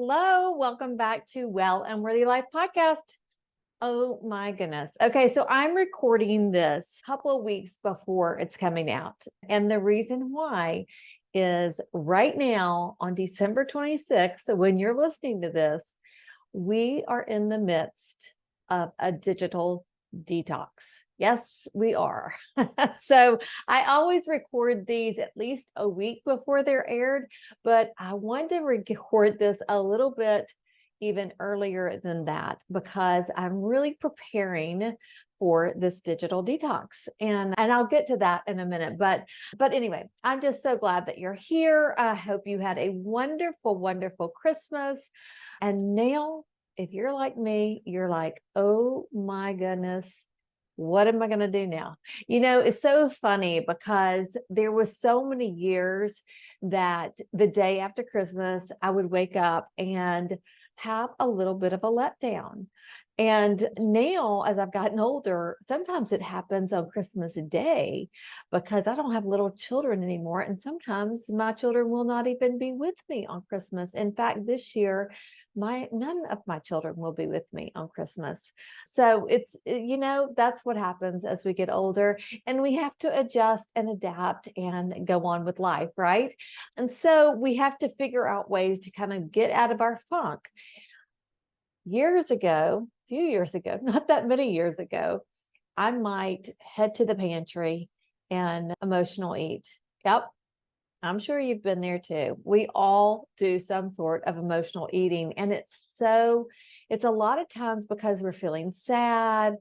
Hello, welcome back to Well and Worthy Life podcast. Oh my goodness. Okay, so I'm recording this a couple of weeks before it's coming out. And the reason why is right now on December 26th, so when you're listening to this, we are in the midst of a digital detox. Yes, we are. So I always record these at least a week before they're aired, but I wanted to record this a little bit even earlier than that because I'm really preparing for this digital detox. And I'll get to that in a minute. But anyway, I'm just so glad that you're here. I hope you had a wonderful, wonderful Christmas. And now, if you're like me, you're like, oh my goodness, what am I going to do now? You know, it's so funny because there was so many years that the day after Christmas, I would wake up and have a little bit of a letdown. And now, as I've gotten older, sometimes it happens on Christmas Day because I don't have little children anymore. And sometimes my children will not even be with me on Christmas. In fact, this year, none of my children will be with me on Christmas. So that's what happens as we get older, and we have to adjust and adapt and go on with life, right? And so we have to figure out ways to kind of get out of our funk. A few years ago, not that many years ago, I might head to the pantry and emotional eat. Yep. I'm sure you've been there too. We all do some sort of emotional eating. And it's a lot of times because we're feeling sad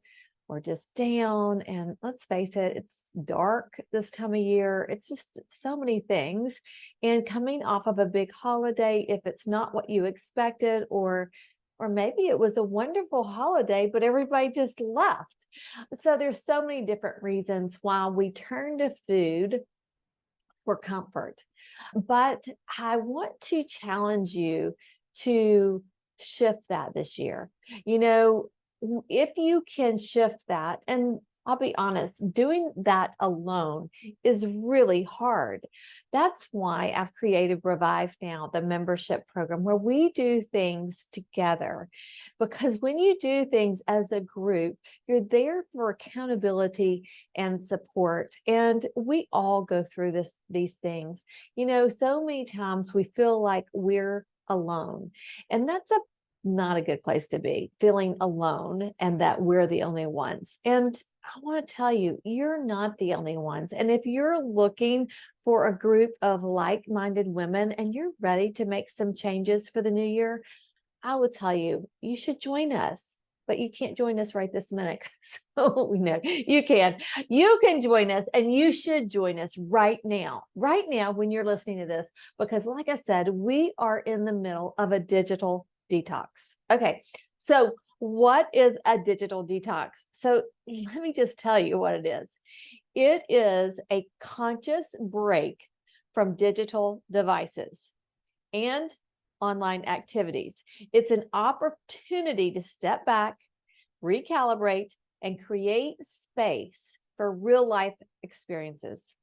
or just down. And let's face it, it's dark this time of year. It's just so many things. And coming off of a big holiday, if it's not what you expected, or maybe it was a wonderful holiday, but everybody just left. So there's so many different reasons why we turn to food for comfort. But I want to challenge you to shift that this year. You know, if you can shift that, and I'll be honest, doing that alone is really hard. That's why I've created Revive Now, the membership program, where we do things together. Because when you do things as a group, you're there for accountability and support. And we all go through these things. You know, so many times we feel like we're alone. And that's not a good place to be, feeling alone and that we're the only ones. And I want to tell you, you're not the only ones. And if you're looking for a group of like-minded women and you're ready to make some changes for the new year, I will tell you, you should join us. But you can't join us right this minute. So we know you can. You can join us, and you should join us right now when you're listening to this, because like I said, we are in the middle of a digital detox. Okay, so what is a digital detox? So let me just tell you what it is. It is a conscious break from digital devices and online activities. It's an opportunity to step back, recalibrate, and create space for real life experiences.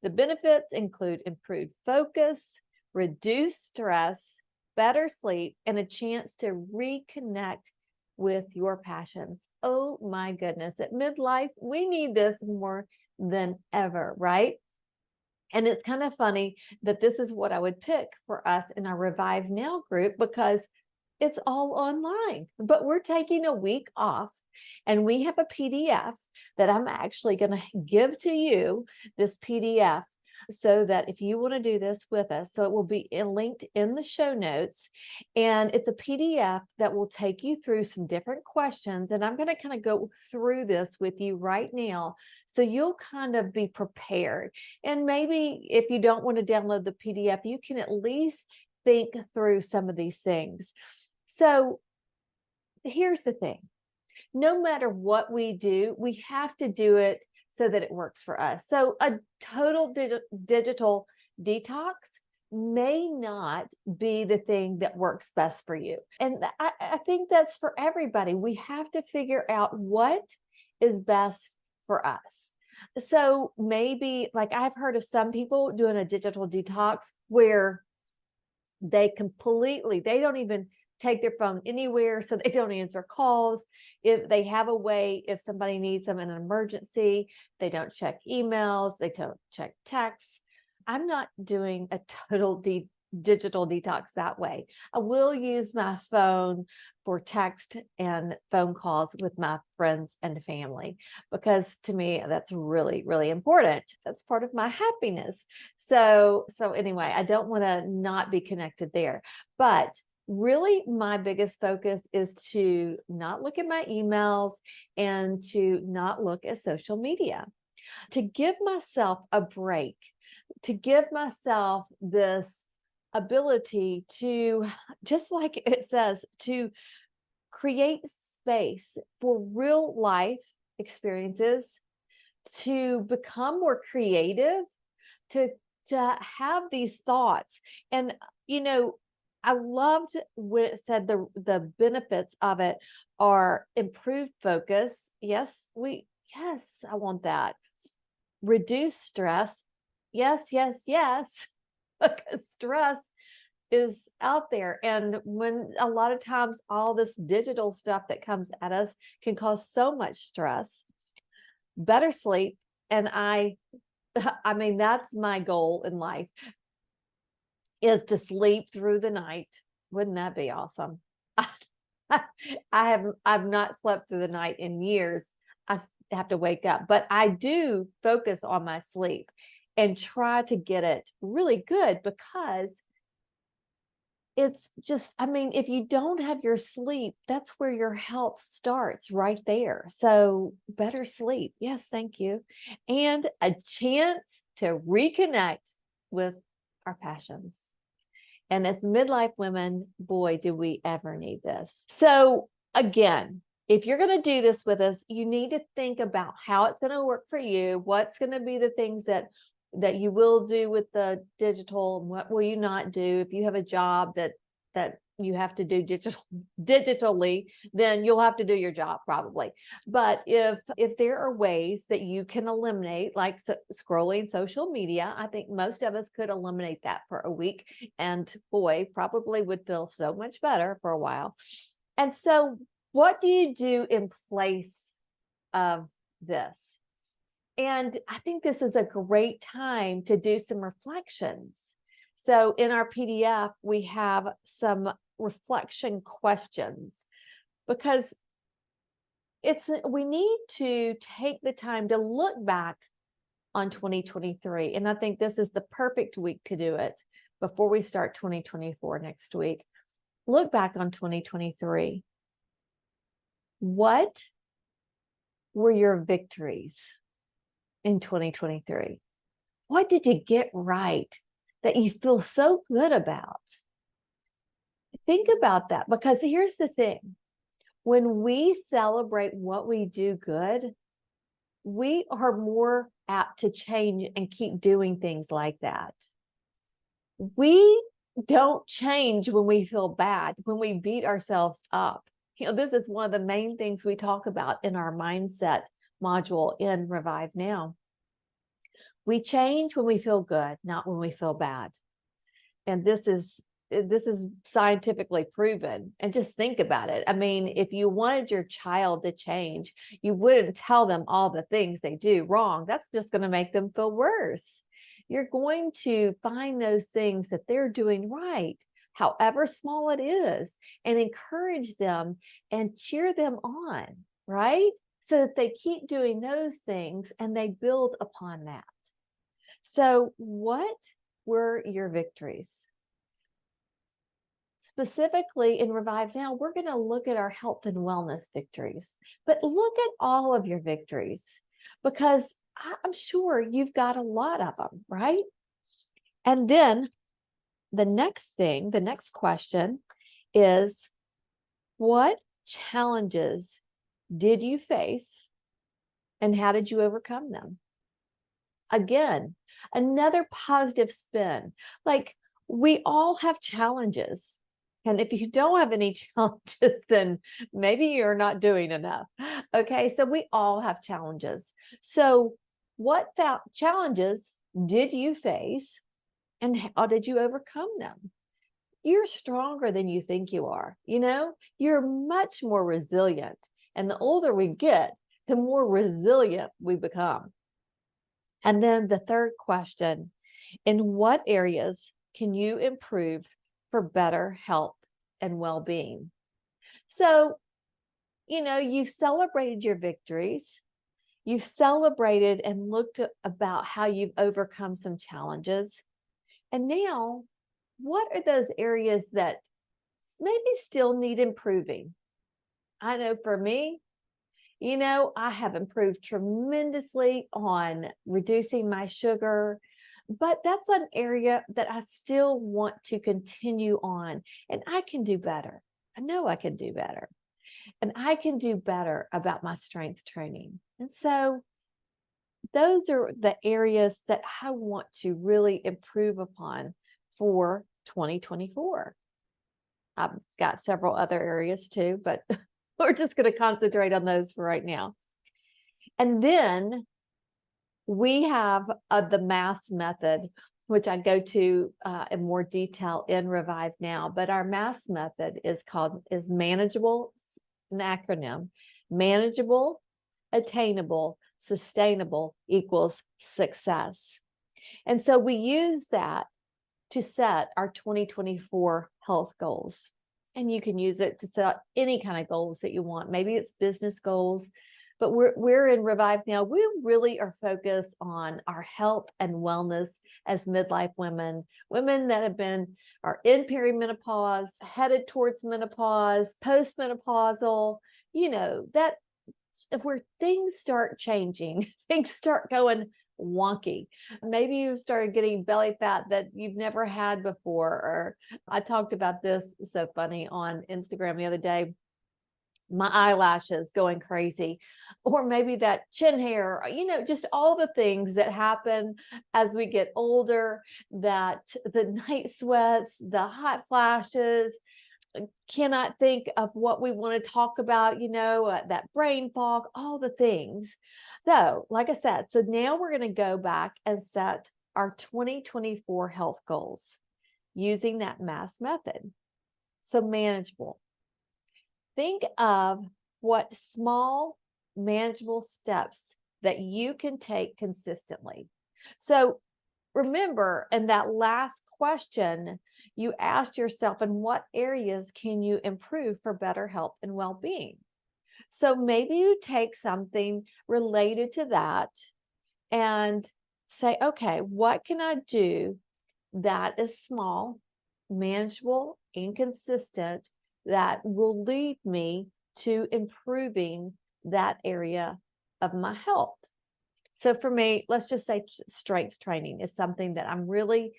The benefits include improved focus, reduced stress, better sleep, and a chance to reconnect with your passions. Oh my goodness. At midlife, we need this more than ever, right? And it's kind of funny that this is what I would pick for us in our Revive Now group because it's all online. But we're taking a week off, and we have a PDF that I'm actually going to give to you, this PDF, so that if you want to do this with us, so it will be linked in the show notes, and it's a PDF that will take you through some different questions, and I'm going to kind of go through this with you right now, so you'll kind of be prepared. And maybe if you don't want to download the PDF, you can at least think through some of these things. So here's the thing. No matter what we do, we have to do it so that it works for us. So a total digital detox may not be the thing that works best for you. And I think that's for everybody. We have to figure out what is best for us. So maybe, like, I've heard of some people doing a digital detox where They don't even take their phone anywhere, so they don't answer calls. If they have a way, if somebody needs them in an emergency, they don't check emails, they don't check texts. I'm not doing a total digital detox that way. I will use my phone for text and phone calls with my friends and family, because to me, that's really, really important. That's part of my happiness. So anyway, I don't want to not be connected there. But really, my biggest focus is to not look at my emails and to not look at social media, to give myself a break, to give myself this ability to, just like it says, to create space for real life experiences, to become more creative, to have these thoughts. And I loved when it said the benefits of it are improved focus. Yes, I want that. Reduce stress. Yes, yes, yes. Because stress is out there. And when a lot of times all this digital stuff that comes at us can cause so much stress. Better sleep. And I mean, that's my goal in life, is to sleep through the night. Wouldn't that be awesome? I've not slept through the night in years. I have to wake up, but I do focus on my sleep and try to get it really good, because it's just, I mean, if you don't have your sleep, that's where your health starts, right there. So better sleep. Yes, thank you. And a chance to reconnect with our passions. And as midlife women, boy, do we ever need this. So again, if you're going to do this with us, you need to think about how it's going to work for you. What's going to be the things that you will do with the digital, and what will you not do? If you have a job that you have to do digitally, then you'll have to do your job probably. But if there are ways that you can eliminate, like scrolling social media, I think most of us could eliminate that for a week, and boy, probably would feel so much better for a while. And so what do you do in place of this? And I think this is a great time to do some reflections. So in our PDF, we have some reflection questions, because we need to take the time to look back on 2023. And I think this is the perfect week to do it before we start 2024 next week. Look back on 2023. What were your victories in 2023? What did you get right that you feel so good about? Think about that, because here's the thing. When we celebrate what we do good, we are more apt to change and keep doing things like that. We don't change when we feel bad, when we beat ourselves up. This is one of the main things we talk about in our mindset module in Revive Now. We change when we feel good, not when we feel bad. And this is scientifically proven. And just think about it. I mean, if you wanted your child to change, you wouldn't tell them all the things they do wrong. That's just going to make them feel worse. You're going to find those things that they're doing right, however small it is, and encourage them and cheer them on, right? So that they keep doing those things and they build upon that. So what were your victories? Specifically in Revive Now, we're going to look at our health and wellness victories, but look at all of your victories, because I'm sure you've got a lot of them, right? And then the next question is, what challenges did you face and how did you overcome them? Again, another positive spin. Like, we all have challenges. And if you don't have any challenges, then maybe you're not doing enough. Okay, so we all have challenges. So what challenges did you face and how did you overcome them? you're stronger than you think you are. You're much more resilient. And the older we get, the more resilient we become. And then the third question, in what areas can you improve for better health and well-being? So, you've celebrated your victories. You've celebrated and looked about how you've overcome some challenges. And now, what are those areas that maybe still need improving? I know for me, I have improved tremendously on reducing my sugar, but that's an area that I still want to continue on, and I can do better. I know I can do better, and I can do better about my strength training. And so those are the areas that I want to really improve upon for 2024. I've got several other areas too, but we're just going to concentrate on those for right now. And then we have the MASS method, which I go to in more detail in Revive Now. But our MASS method is manageable, an acronym, manageable, attainable, sustainable equals success. And so we use that to set our 2024 health goals. And you can use it to set any kind of goals that you want. Maybe it's business goals, but we're in Revive Now. We really are focused on our health and wellness as midlife women that are in perimenopause, headed towards menopause, postmenopausal, that where things start changing, things start going wonky. Maybe you started getting belly fat that you've never had before. Or I talked about this, so funny, on Instagram the other day, my eyelashes going crazy, or maybe that chin hair, just all the things that happen as we get older, that the night sweats, the hot flashes, cannot think of what we want to talk about, that brain fog, all the things. So, like I said, now we're going to go back and set our 2024 health goals using that MASS method. So manageable. Think of what small, manageable steps that you can take consistently. So remember, in that last question, you asked yourself, in what areas can you improve for better health and well-being? So maybe you take something related to that and say, okay, what can I do that is small, manageable, and consistent that will lead me to improving that area of my health? So for me, let's just say strength training is something that I'm really,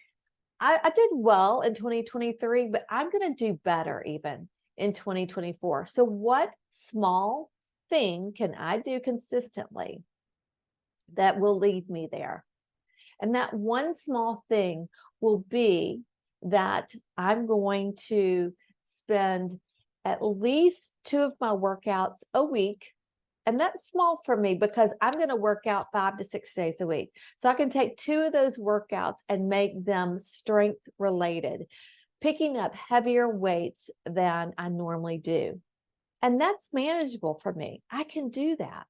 I did well in 2023, but I'm going to do better even in 2024. So what small thing can I do consistently that will lead me there? And that one small thing will be that I'm going to spend at least 2 of my workouts a week. And that's small for me because I'm going to work out 5 to 6 days a week. So I can take 2 of those workouts and make them strength related, picking up heavier weights than I normally do. And that's manageable for me. I can do that.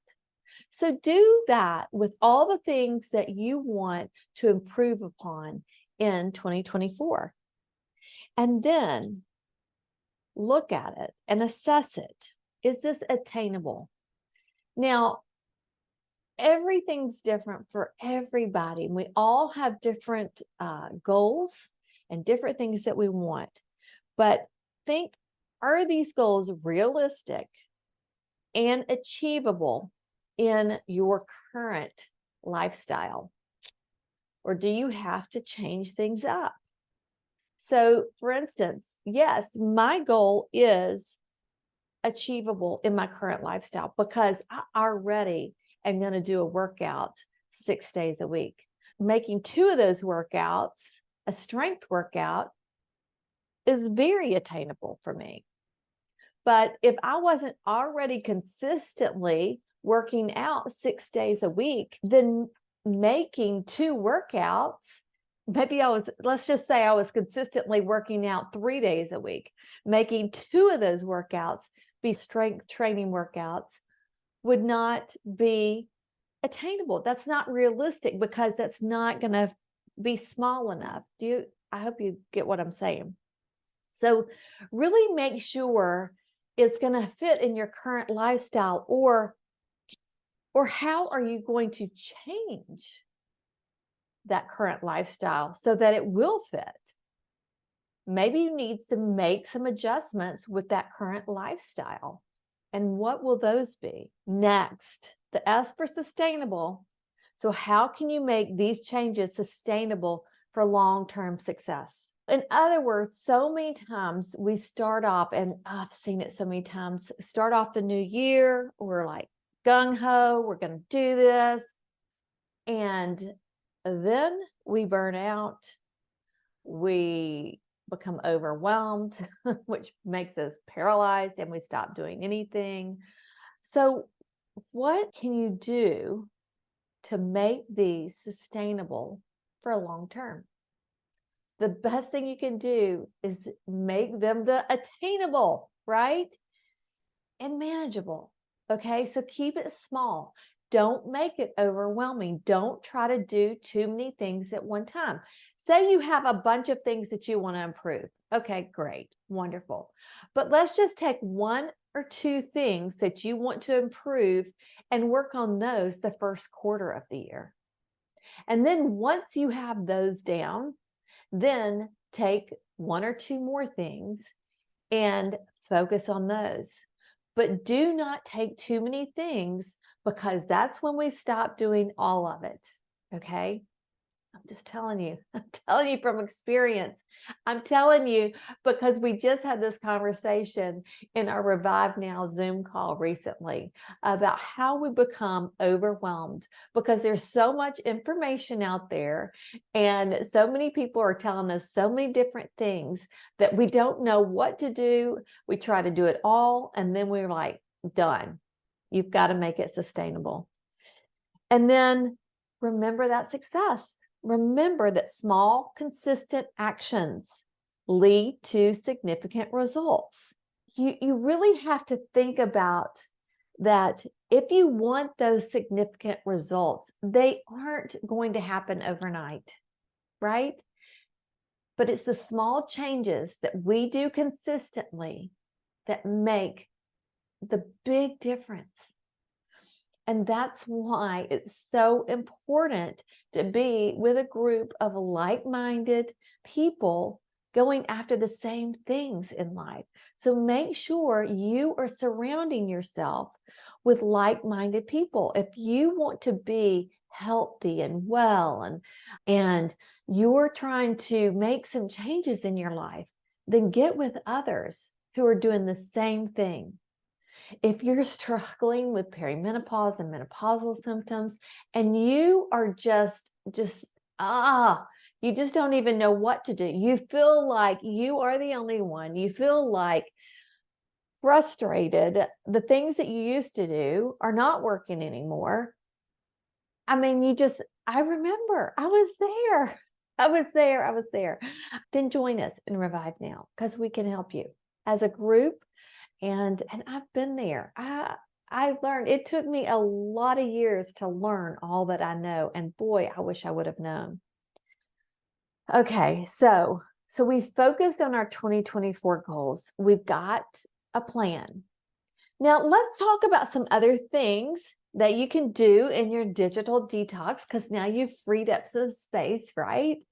So do that with all the things that you want to improve upon in 2024. And then look at it and assess it. Is this attainable? Now, everything's different for everybody. We all have different goals and different things that we want. But think, are these goals realistic and achievable in your current lifestyle? Or do you have to change things up? So, for instance, yes, my goal is achievable in my current lifestyle because I already am going to do a workout 6 days a week. Making 2 of those workouts a strength workout is very attainable for me. But if I wasn't already consistently working out 6 days a week, then making 2 workouts maybe let's just say I was consistently working out 3 days a week, making 2 of those workouts be strength training workouts would not be attainable. That's not realistic because that's not going to be small enough. I hope you get what I'm saying. So really make sure it's going to fit in your current lifestyle, or how are you going to change that current lifestyle so that it will fit? Maybe you need to make some adjustments with that current lifestyle. And what will those be? Next, the S for sustainable. So how can you make these changes sustainable for long-term success? In other words, so many times we start off, and I've seen it so many times, start off the new year, we're like gung-ho, we're going to do this. And then we burn out, we become overwhelmed, which makes us paralyzed, and we stop doing anything. So what can you do to make these sustainable for a long term? The best thing you can do is make them attainable, right? And manageable. Okay, so keep it small. Don't make it overwhelming. Don't try to do too many things at one time. Say you have a bunch of things that you want to improve. Okay, great, wonderful. But let's just take 1 or 2 things that you want to improve and work on those the first quarter of the year. And then once you have those down, then take 1 or 2 more things and focus on those. But do not take too many things, because that's when we stop doing all of it. Okay? I'm just telling you. I'm telling you from experience. I'm telling you because we just had this conversation in our Revive Now Zoom call recently about how we become overwhelmed because there's so much information out there and so many people are telling us so many different things that we don't know what to do. We try to do it all and then we're like, done. You've got to make it sustainable. And then remember that success. Remember that small, consistent actions lead to significant results. You really have to think about that. If you want those significant results, they aren't going to happen overnight, right? But it's the small changes that we do consistently that make the big difference. And that's why it's so important to be with a group of like-minded people going after the same things in life. So make sure you are surrounding yourself with like-minded people. If you want to be healthy and well and you're trying to make some changes in your life, then get with others who are doing the same thing. If you're struggling with perimenopause and menopausal symptoms and you are just you just don't even know what to do. You feel like you are the only one. You feel like frustrated. The things that you used to do are not working anymore. I mean, I remember I was there. I was there. Then join us in Revive Now because we can help you as a group. And I've been there. I learned. It took me a lot of years to learn all that I know. And boy, I wish I would have known. Okay, so we focused on our 2024 goals. We've got a plan. Now let's talk about some other things that you can do in your digital detox, because now you've freed up some space, right?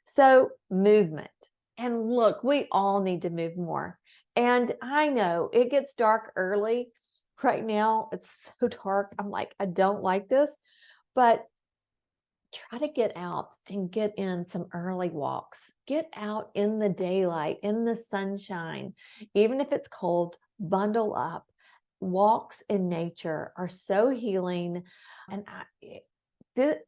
So movement. And look, we all need to move more. And I know it gets dark early. Right now, it's so dark. I'm like, I don't like this, but try to get out and get in some early walks. Get out in the daylight, in the sunshine. Even if it's cold, bundle up. Walks in nature are so healing. And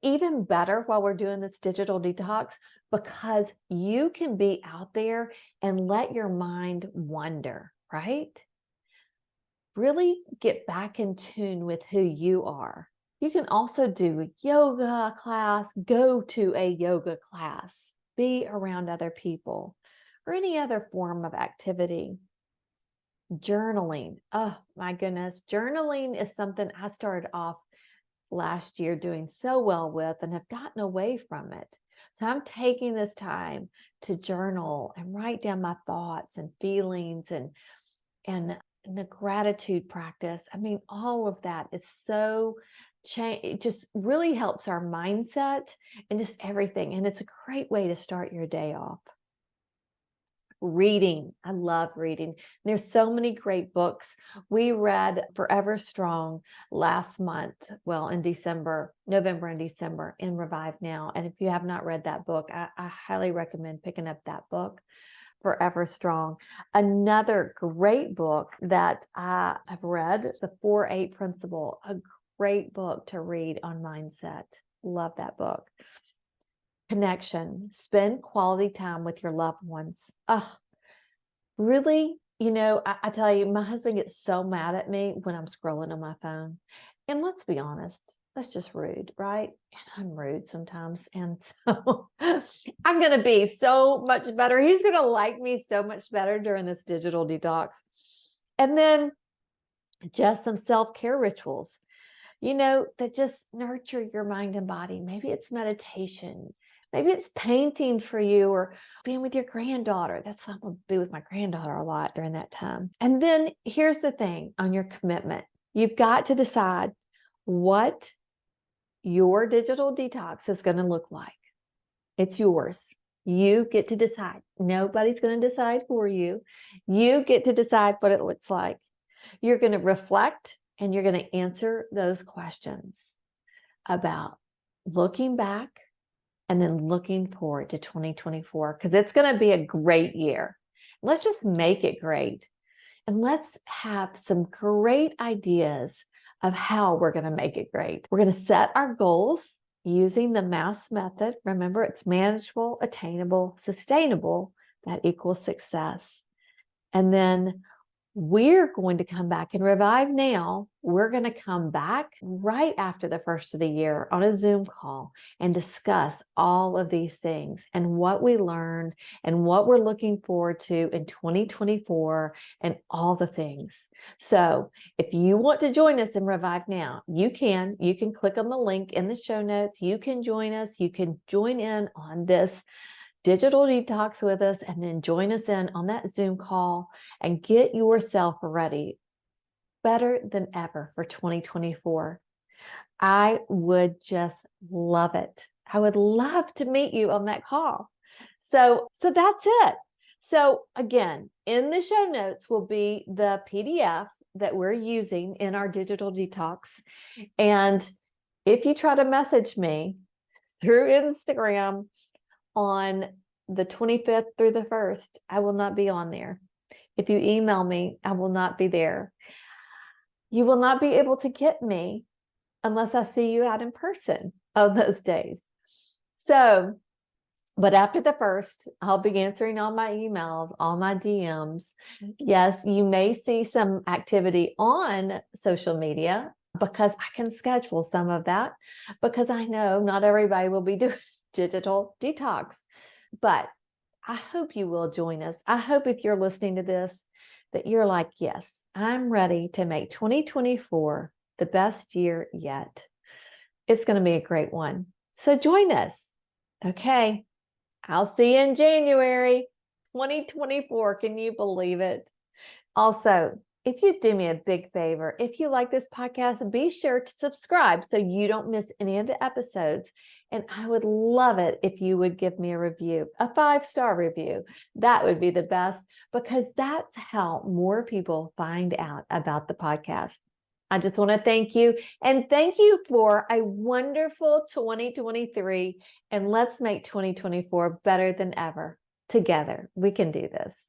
even better while we're doing this digital detox, because you can be out there and let your mind wander, right? Really get back in tune with who you are. You can also do a yoga class, go to a yoga class, be around other people, or any other form of activity. Journaling. Oh my goodness. Journaling is something I started off last year doing so well with and have gotten away from it. So I'm taking this time to journal and write down my thoughts and feelings and the gratitude practice. I mean, all of that is so it just really helps our mindset and just everything. And it's a great way to start your day off. Reading. I love reading. There's so many great books. We read Forever Strong last month, well, in December, November and December in Revive Now. And if you have not read that book, I highly recommend picking up that book, Forever Strong. Another great book that I have read, The 4-8 Principle, a great book to read on mindset. Love that book. Connection. Spend quality time with your loved ones. Oh, really? I tell you, my husband gets so mad at me when I'm scrolling on my phone. And let's be honest, that's just rude, right? And I'm rude sometimes. And so I'm going to be so much better. He's going to like me so much better during this digital detox. And then just some self-care rituals, that just nurture your mind and body. Maybe it's meditation. Maybe it's painting for you or being with your granddaughter. That's what I'm going to be with my granddaughter a lot during that time. And then here's the thing on your commitment. You've got to decide what your digital detox is going to look like. It's yours. You get to decide. Nobody's going to decide for you. You get to decide what it looks like. You're going to reflect and you're going to answer those questions about looking back and then looking forward to 2024, because it's going to be a great year. Let's just make it great. And let's have some great ideas of how we're going to make it great. We're going to set our goals using the MASS method. Remember, it's manageable, attainable, sustainable. That equals success. And then we're going to come back and Revive Now. We're going to come back right after the first of the year on a Zoom call and discuss all of these things and what we learned and what we're looking forward to in 2024 and all the things. So if you want to join us in Revive Now, you can click on the link in the show notes. You can join us. You can join in on this digital detox with us and then join us in on that Zoom call and get yourself ready better than ever for 2024. I would just love it. I would love to meet you on that call. So that's it. So again, in the show notes will be the PDF that we're using in our digital detox. And if you try to message me through Instagram on the 25th through the 1st, I will not be on there. If you email me, I will not be there. You will not be able to get me unless I see you out in person on those days. So, but after the 1st, I'll be answering all my emails, all my DMs. Yes, you may see some activity on social media because I can schedule some of that because I know not everybody will be doing digital detox, but I hope you will join us. I hope if you're listening to this, that you're like, yes, I'm ready to make 2024 the best year yet. It's going to be a great one. So join us. Okay. I'll see you in January 2024. Can you believe it? Also, if you do me a big favor, if you like this podcast, be sure to subscribe so you don't miss any of the episodes. And I would love it if you would give me a review, a 5-star review. That would be the best because that's how more people find out about the podcast. I just want to thank you and thank you for a wonderful 2023. And let's make 2024 better than ever. Together, we can do this.